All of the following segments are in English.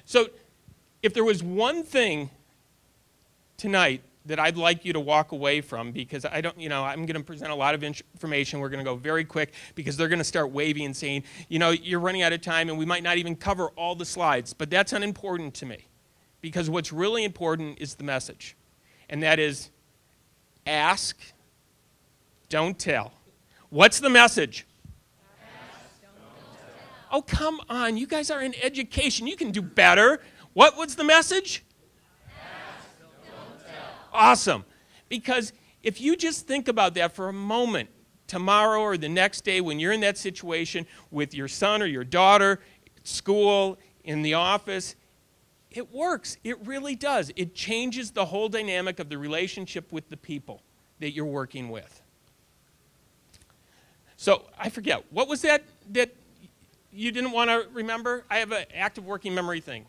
So if there was one thing tonight that I'd like you to walk away from, because I'm going to present a lot of information. We're going to go very quick because they're going to start waving and saying, you're running out of time and we might not even cover all the slides. But that's unimportant to me, because what's really important is the message. And that is, ask, don't tell. What's the message? Ask, don't tell. Oh, come on. You guys are in education. You can do better. What was the message? Awesome. Because if you just think about that for a moment, tomorrow or the next day when you're in that situation with your son or your daughter, at school, in the office, it works. It really does. It changes the whole dynamic of the relationship with the people that you're working with. So I forget. What was that you didn't want to remember? I have an active working memory thing.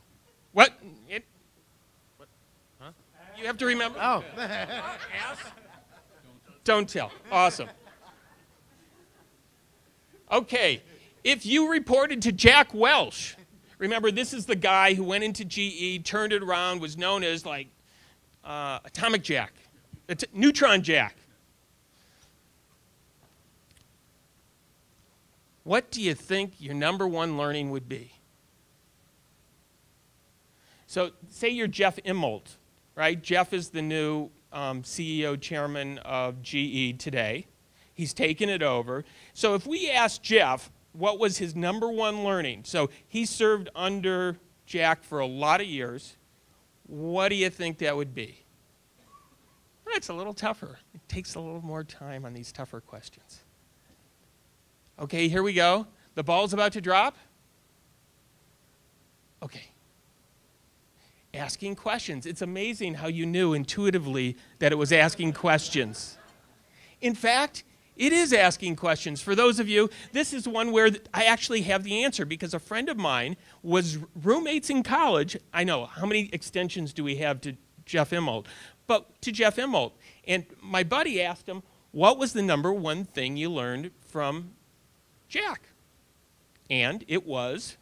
What? You have to remember. Oh. Ask. Don't tell. Awesome. Okay. If you reported to Jack Welch, remember this is the guy who went into GE, turned it around, was known as like Atomic Jack, Neutron Jack. What do you think your number one learning would be? So say you're Jeff Immelt. Right? Jeff is the new CEO chairman of GE today. He's taken it over. So if we ask Jeff what was his number one learning, so he served under Jack for a lot of years, what do you think that would be? Well, it's a little tougher. It takes a little more time on these tougher questions. Okay, here we go. The ball's about to drop. Okay. Asking questions. It's amazing how you knew intuitively that it was asking questions. In fact, it is asking questions. For those of you, this is one where I actually have the answer because a friend of mine was roommates in college. I know, how many extensions do we have to Jeff Immelt? But to Jeff Immelt. And my buddy asked him, what was the number one thing you learned from Jack? And it was...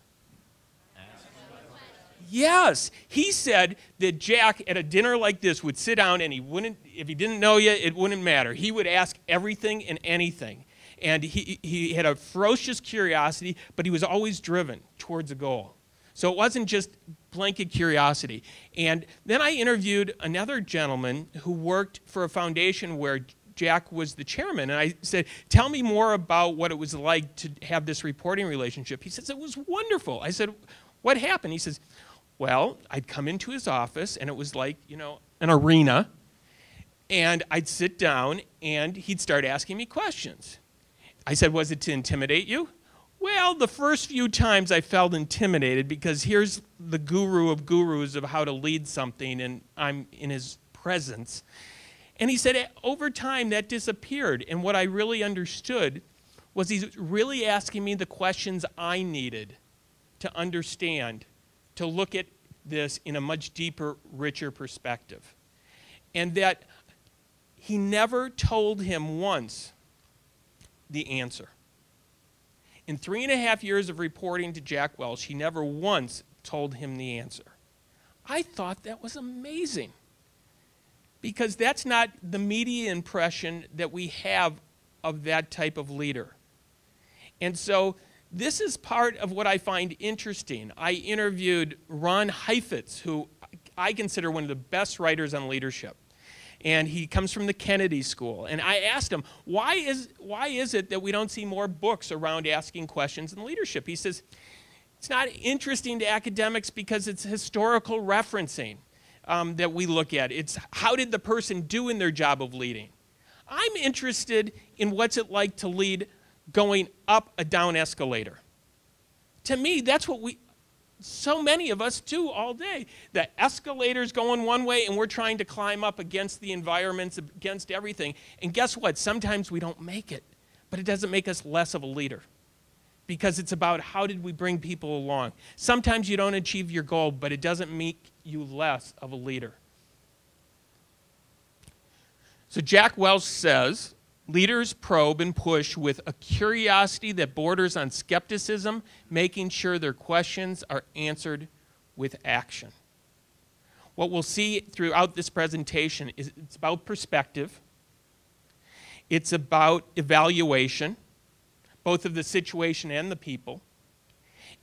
Yes, he said that Jack at a dinner like this would sit down and he wouldn't, if he didn't know you, it wouldn't matter. He would ask everything and anything. And he had a ferocious curiosity, but he was always driven towards a goal. So it wasn't just blanket curiosity. And then I interviewed another gentleman who worked for a foundation where Jack was the chairman. And I said, tell me more about what it was like to have this reporting relationship. He says, it was wonderful. I said, what happened? He says, well, I'd come into his office, and it was like, an arena, and I'd sit down, and he'd start asking me questions. I said, was it to intimidate you? Well, the first few times I felt intimidated because here's the guru of gurus of how to lead something, and I'm in his presence. And he said, over time, that disappeared, and what I really understood was he's really asking me the questions I needed to understand, to look at this in a much deeper, richer perspective. And that he never told him once the answer. In 3.5 years of reporting to Jack Welch, he never once told him the answer. I thought that was amazing, because that's not the media impression that we have of that type of leader. And so this is part of what I find interesting. I interviewed Ron Heifetz, who I consider one of the best writers on leadership. And he comes from the Kennedy School. And I asked him, why is it that we don't see more books around asking questions in leadership? He says, it's not interesting to academics because it's historical referencing that we look at. It's how did the person do in their job of leading? I'm interested in what's it like to lead going up a down escalator. To me, that's what so many of us do all day. The escalator's going one way and we're trying to climb up against the environments, against everything. And guess what? Sometimes we don't make it, but it doesn't make us less of a leader, because it's about how did we bring people along. Sometimes you don't achieve your goal, but it doesn't make you less of a leader. So Jack Welch says, leaders probe and push with a curiosity that borders on skepticism, making sure their questions are answered with action. What we'll see throughout this presentation is it's about perspective, it's about evaluation, both of the situation and the people,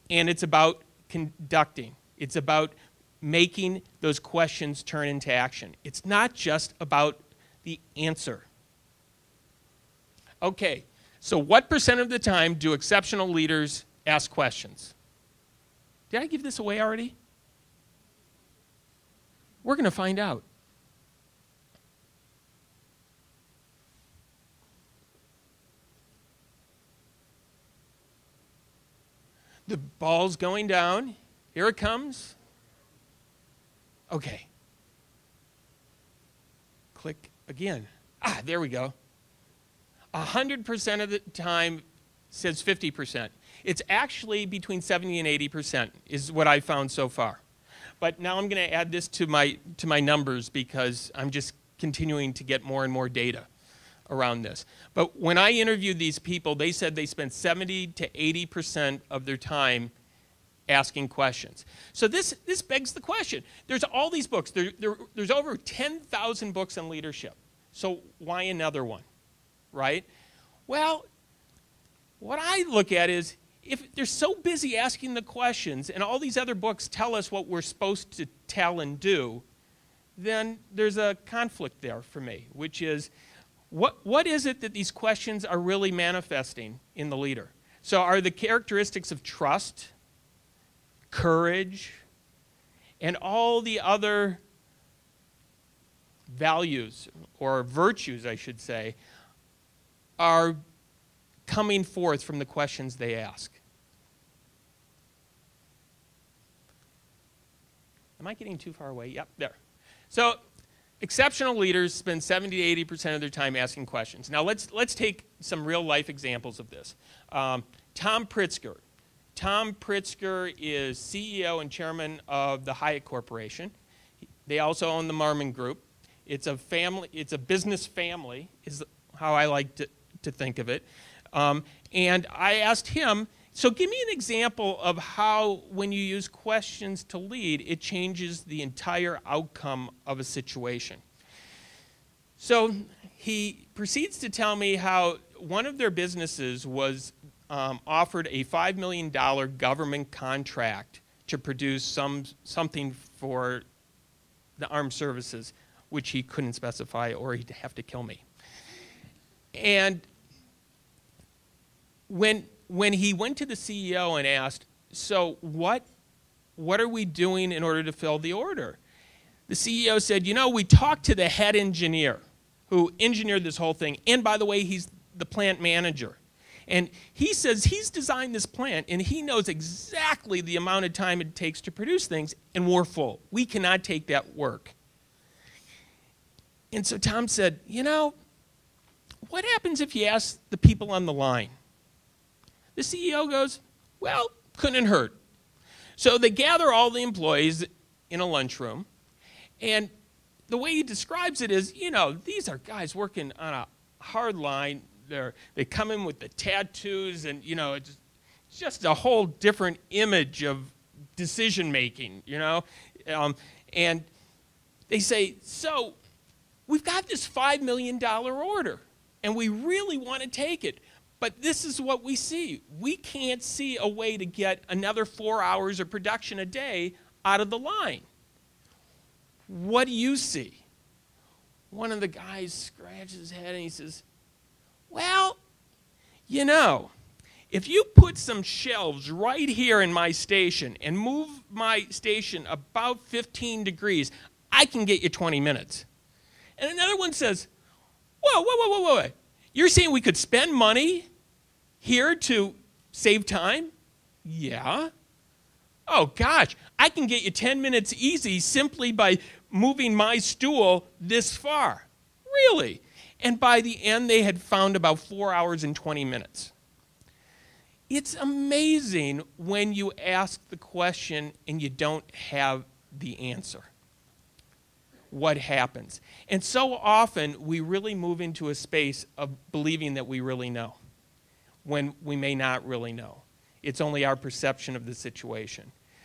and it's about conducting. It's about making those questions turn into action. It's not just about the answer. Okay, so what percent of the time do exceptional leaders ask questions? Did I give this away already? We're going to find out. The ball's going down. Here it comes. Okay. Click again. There we go. 100% of the time says 50%. It's actually between 70 and 80% is what I've found so far. But now I'm going to add this to my numbers because I'm just continuing to get more and more data around this. But when I interviewed these people, they said they spent 70 to 80% of their time asking questions. So this begs the question. There's all these books. There's over 10,000 books on leadership. So why another one, right? Well, what I look at is if they're so busy asking the questions and all these other books tell us what we're supposed to tell and do, then there's a conflict there for me, which is what is it that these questions are really manifesting in the leader? So are the characteristics of trust, courage, and all the other values, or virtues, I should say, are coming forth from the questions they ask? Am I getting too far away? Yep, there. So exceptional leaders spend 70 to 80% of their time asking questions. Now let's take some real life examples of this. Tom Pritzker. Tom Pritzker is CEO and chairman of the Hyatt Corporation. They also own the Marmon Group. It's a family. It's a business family, is how I like to think of it. And I asked him, so give me an example of how, when you use questions to lead, it changes the entire outcome of a situation. So he proceeds to tell me how one of their businesses was offered a $5 million government contract to produce something for the armed services, which he couldn't specify, or he'd have to kill me. And when he went to the CEO and asked, so what are we doing in order to fill the order? The CEO said, we talked to the head engineer who engineered this whole thing. And by the way, he's the plant manager. And he says he's designed this plant, and he knows exactly the amount of time it takes to produce things, and we're full. We cannot take that work. And so Tom said, what happens if you ask the people on the line? The CEO goes, well, couldn't hurt. So they gather all the employees in a lunchroom, and the way he describes it is, these are guys working on a hard line. They come in with the tattoos, and, it's just a whole different image of decision-making, and they say, so we've got this $5 million order, and we really want to take it. But this is what we see. We can't see a way to get another 4 hours of production a day out of the line. What do you see? One of the guys scratches his head and he says, well, if you put some shelves right here in my station and move my station about 15 degrees, I can get you 20 minutes. And another one says, whoa. You're saying we could spend money here to save time? Yeah. Oh, gosh, I can get you 10 minutes easy simply by moving my stool this far. Really? And by the end, they had found about 4 hours and 20 minutes. It's amazing when you ask the question and you don't have the answer. What happens? And so often we really move into a space of believing that we really know when we may not really know. It's only our perception of the situation.